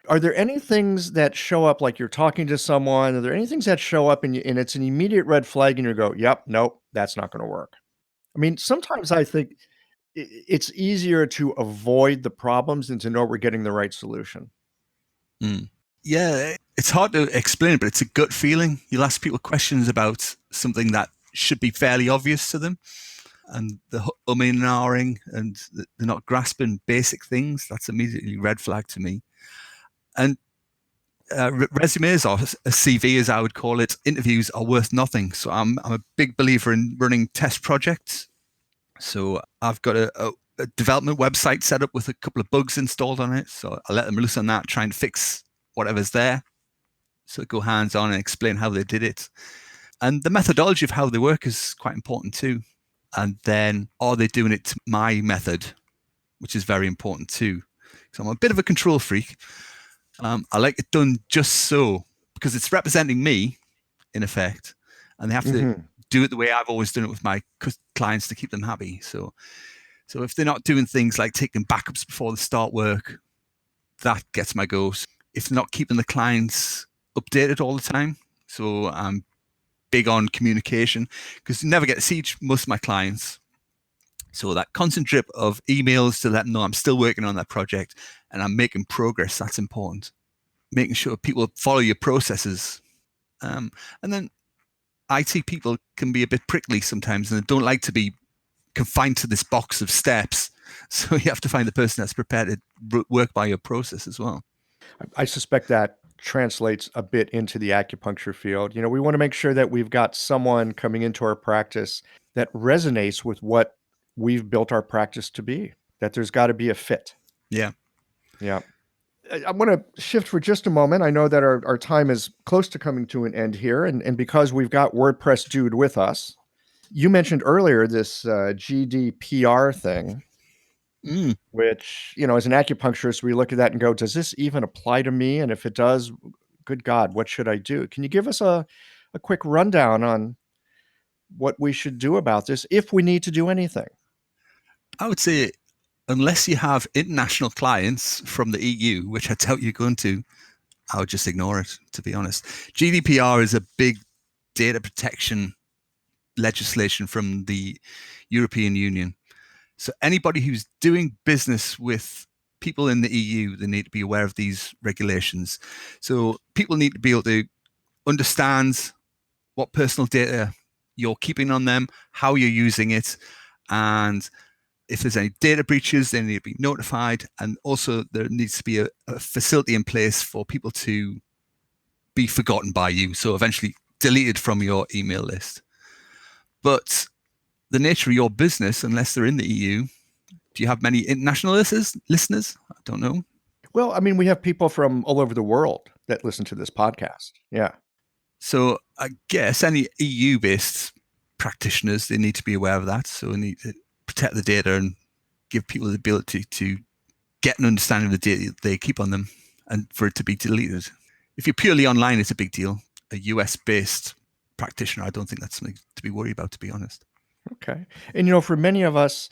Are there any things that show up like you're talking to someone? Are there any things that show up and it's an immediate red flag and you go, "Yep, nope, that's not gonna work." I mean, sometimes I think it's easier to avoid the problems than to know we're getting the right solution. Mm. Yeah, it's hard to explain, but it's a gut feeling. You'll ask people questions about something that should be fairly obvious to them, and the umming and ahhing, and they're not grasping basic things. That's immediately red flag to me. And resumes, or a CV as I would call it, interviews are worth nothing. So I'm a big believer in running test projects. So I've got a development website set up with a couple of bugs installed on it. So I let them loose on that, try and fix whatever's there. So go hands on and explain how they did it. And the methodology of how they work is quite important too. And then are they doing it to my method, which is very important too. So I'm a bit of a control freak. I like it done just so, because it's representing me in effect, and they have to Mhm. do it the way I've always done it with my clients to keep them happy. So if they're not doing things like taking backups before they start work, that gets my goat. If they're not keeping the clients updated all the time, so I'm big on communication, because you never get to see most of my clients. So that constant drip of emails to let them know I'm still working on that project and I'm making progress, that's important. Making sure people follow your processes. And then IT people can be a bit prickly sometimes, and they don't like to be confined to this box of steps. So you have to find the person that's prepared to work by your process as well. I suspect that translates a bit into the acupuncture field. We want to make sure that we've got someone coming into our practice that resonates with what we've built our practice to be, that there's got to be a fit. Yeah. Yeah. I want to shift for just a moment. I know that our time is close to coming to an end here. And because we've got WordPress Dude with us, you mentioned earlier this GDPR thing, Mm. which, as an acupuncturist, we look at that and go, does this even apply to me? And if it does, good God, what should I do? Can you give us a quick rundown on what we should do about this if we need to do anything? I would say, unless you have international clients from the EU, which I doubt you're going to, I would just ignore it, to be honest. GDPR is a big data protection legislation from the European Union. So anybody who's doing business with people in the EU, they need to be aware of these regulations. So people need to be able to understand what personal data you're keeping on them, how you're using it, and if there's any data breaches, they need to be notified. And also there needs to be a facility in place for people to be forgotten by you. So eventually deleted from your email list. But the nature of your business, unless they're in the EU, do you have many international listeners? I don't know. Well, I mean, we have people from all over the world that listen to this podcast. Yeah. So I guess any EU-based practitioners, they need to be aware of that. So we need to protect the data and give people the ability to get an understanding of the data they keep on them and for it to be deleted. If you're purely online, it's a big deal. A US-based practitioner, I don't think that's something to be worried about, to be honest. Okay. And, for many of us,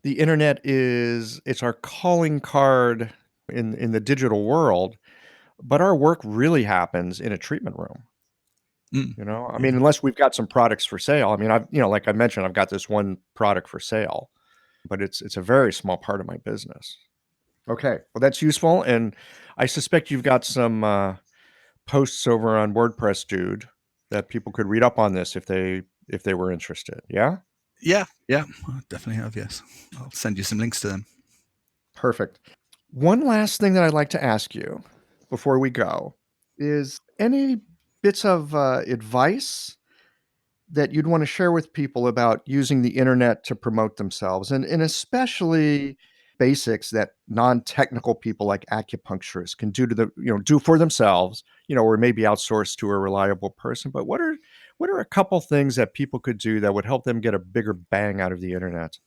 the internet it's our calling card in the digital world, but our work really happens in a treatment room. I mean, unless we've got some products for sale. I mean, like I mentioned, I've got this one product for sale, but it's a very small part of my business. Okay. Well, that's useful. And I suspect you've got some posts over on WordPress, dude, that people could read up on this if they were interested. Yeah? Yeah, I definitely have, yes. I'll send you some links to them. Perfect. One last thing that I'd like to ask you before we go is any bits of advice that you'd want to share with people about using the internet to promote themselves, and especially basics that non-technical people like acupuncturists can do for themselves, or maybe outsource to a reliable person. But what are a couple things that people could do that would help them get a bigger bang out of the internet?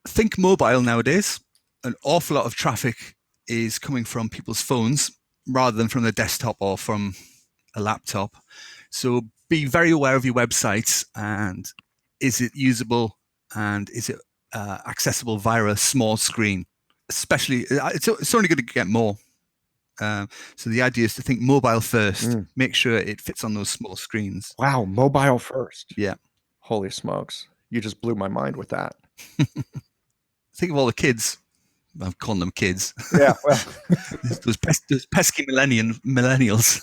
Think mobile nowadays. An awful lot of traffic is coming from people's phones rather than from their desktop or from a laptop. So be very aware of your website and is it usable and is it accessible via a small screen? Especially, it's only going to get more. So the idea is to think mobile first. Make sure it fits on those small screens. Wow, mobile first. Yeah. Holy smokes. You just blew my mind with that. Think of all the kids. I'm calling them kids. Yeah, well. those pesky millennials.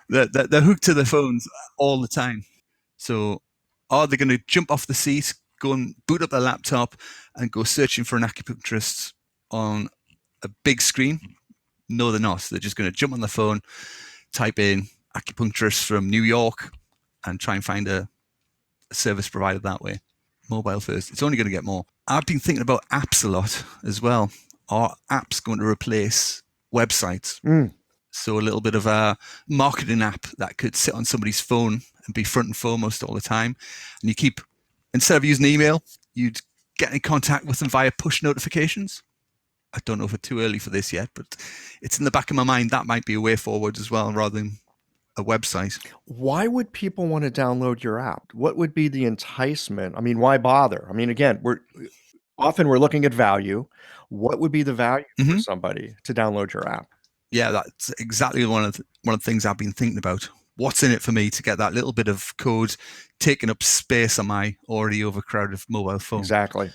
they're hooked to their phones all the time. So are they going to jump off the seat, go and boot up their laptop and go searching for an acupuncturist on a big screen? No, they're not. They're just going to jump on the phone, type in acupuncturist from New York and try and find a service provider that way. Mobile first. It's only going to get more. I've been thinking about apps a lot as well. Are apps going to replace websites? So a little bit of a marketing app that could sit on somebody's phone and be front and foremost all the time. And you keep, instead of using email, you'd get in contact with them via push notifications. I don't know if it's too early for this yet, but it's in the back of my mind. That might be a way forward as well, rather than a website. Why would people want to download your app? What would be the enticement? I mean, why bother? I mean, again, we're looking at value. What would be the value for somebody to download your app? Yeah, that's exactly one of the things I've been thinking about. What's in it for me to get that little bit of code taking up space on my already overcrowded mobile phone? Exactly.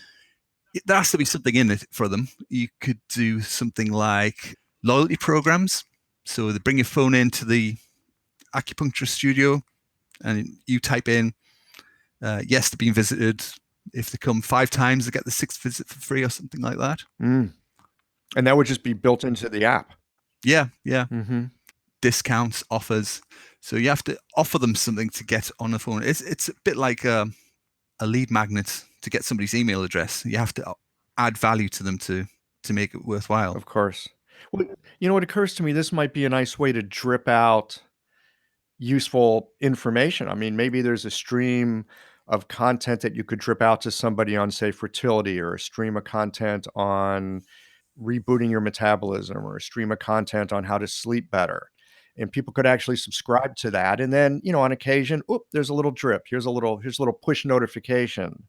There has to be something in it for them. You could do something like loyalty programs. So they bring your phone into the acupuncture studio and you type in, yes, they're being visited. If they come 5 times, they get the 6th visit for free or something like that. And that would just be built into the app. Yeah. Discounts, offers. So you have to offer them something to get on the phone. It's a bit like a lead magnet to get somebody's email address. You have to add value to them to make it worthwhile. Of course. Well, it occurs to me this might be a nice way to drip out useful information. I mean, maybe there's a stream of content that you could drip out to somebody on, say, fertility, or a stream of content on rebooting your metabolism, or a stream of content on how to sleep better. And people could actually subscribe to that. And then, on occasion, there's a little drip. Here's a little push notification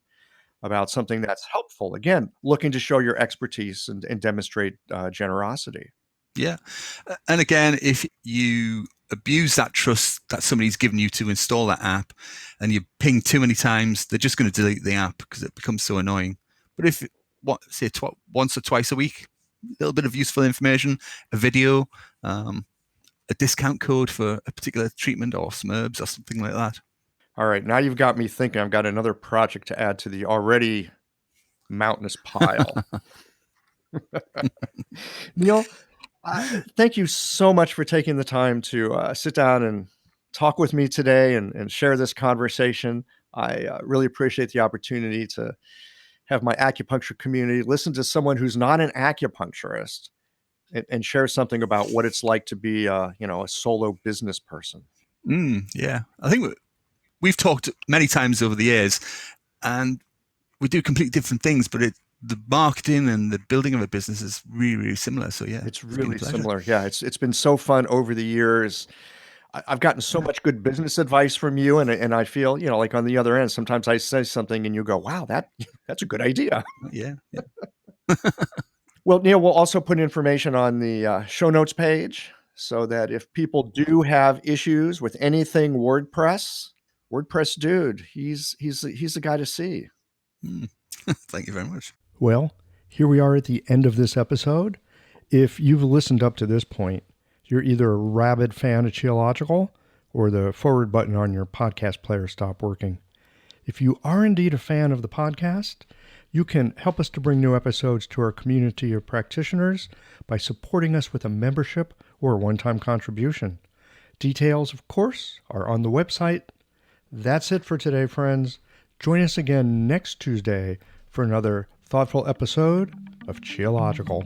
about something that's helpful. Again, looking to show your expertise and demonstrate generosity. Yeah. And again, if you abuse that trust that somebody's given you to install that app and you ping too many times, they're just going to delete the app because it becomes so annoying. But if, once or twice a week, a little bit of useful information, a video, a discount code for a particular treatment or some herbs or something like that. All right, now you've got me thinking. I've got another project to add to the already mountainous pile. Neil, thank you so much for taking the time to sit down and talk with me today and share this conversation. I really appreciate the opportunity to have my acupuncture community listen to someone who's not an acupuncturist and share something about what it's like to be, a solo business person. Yeah. I think we've talked many times over the years, and we do completely different things, but the marketing and the building of a business is really, really similar. So yeah, It's it's been a really pleasure. similar. Yeah, it's been so fun over the years. I've gotten so much good business advice from you, and I feel, like on the other end, sometimes I say something and you go, "Wow, that's a good idea." Yeah. Well, Neil, we'll also put information on the show notes page so that if people do have issues with anything WordPress dude, he's the guy to see. Thank you very much. Well, here we are at the end of this episode. If you've listened up to this point, you're either a rabid fan of Geological or the forward button on your podcast player stopped working. If you are indeed a fan of the podcast, you can help us to bring new episodes to our community of practitioners by supporting us with a membership or a one-time contribution. Details, of course, are on the website. That's it for today, friends. Join us again next Tuesday for another thoughtful episode of Geological.